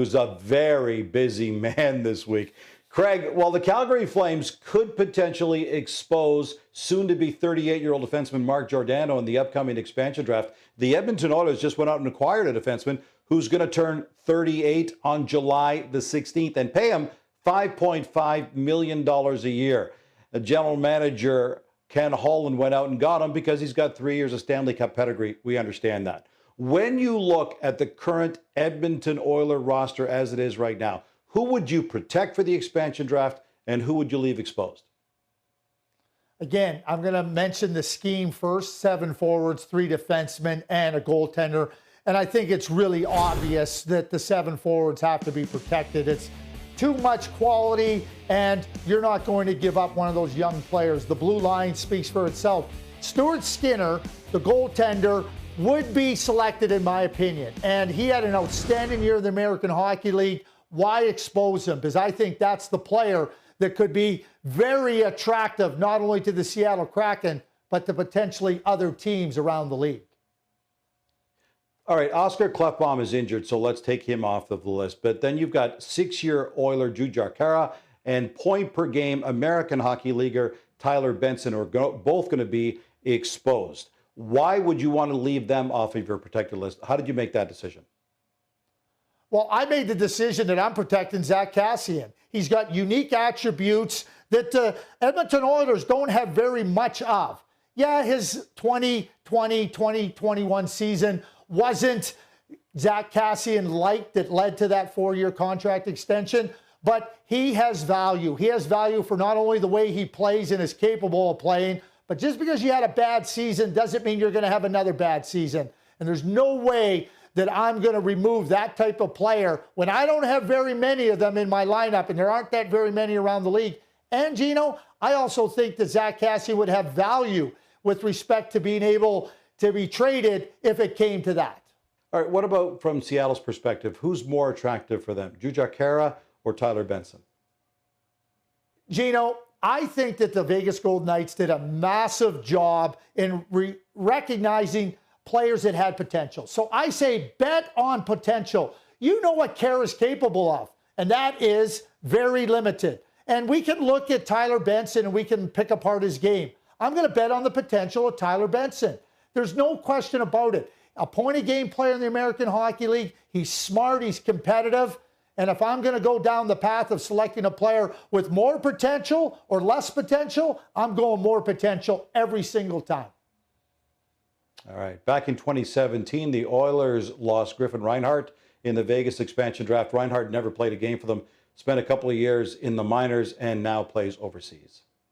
who's a very busy man this week. Craig, while the Calgary Flames could potentially expose soon-to-be 38-year-old defenseman Mark Giordano in the upcoming expansion draft, the Edmonton Oilers just went out and acquired a defenseman who's going to turn 38 on July the 16th and pay him $5.5 million a year. The general manager, Ken Holland, went out and got him because he's got 3 years of Stanley Cup pedigree. We understand that. When you look at the current Edmonton Oiler roster as it is right now, who would you protect for the expansion draft and who would you leave exposed? Again, I'm going to mention the scheme first: 7 forwards, 3 defensemen, and a goaltender. And I think it's really obvious that the 7 forwards have to be protected. It's too much quality, and you're not going to give up one of those young players. The blue line speaks for itself. Stuart Skinner, the goaltender, would be selected in my opinion. And he had an outstanding year in the American Hockey League. Why expose him? Because I think that's the player that could be very attractive, not only to the Seattle Kraken, but to potentially other teams around the league. All right, Oscar Klefbom is injured, so let's take him off of the list. But then you've got 6-year Oiler Jujhar Khaira and point-per-game American Hockey Leaguer Tyler Benson are both going to be exposed. Why would you want to leave them off of your protected list? How did you make that decision? Well, I made the decision that I'm protecting Zach Kassian. He's got unique attributes that the Edmonton Oilers don't have very much of. Yeah, his 2020-2021 season wasn't Zach Kassian-like that led to that 4-year contract extension, but he has value. He has value for not only the way he plays and is capable of playing, but just because you had a bad season doesn't mean you're going to have another bad season. And there's no way that I'm going to remove that type of player when I don't have very many of them in my lineup, and there aren't that very many around the league. And, Gino, I also think that Zach Kassian would have value with respect to being able to be traded if it came to that. All right, what about from Seattle's perspective? Who's more attractive for them, Jujhar Khaira or Tyler Benson? Gino, I think that the Vegas Golden Knights did a massive job in recognizing players that had potential. So I say bet on potential. You know what Khaira is capable of, and that is very limited. And we can look at Tyler Benson and we can pick apart his game. I'm going to bet on the potential of Tyler Benson. There's no question about it. A point-a-game player in the American Hockey League. He's smart, he's competitive. And if I'm going to go down the path of selecting a player with more potential or less potential, I'm going more potential every single time. All right. Back in 2017, the Oilers lost Griffin Reinhart in the Vegas expansion draft. Reinhart never played a game for them, spent a couple of years in the minors, and now plays overseas.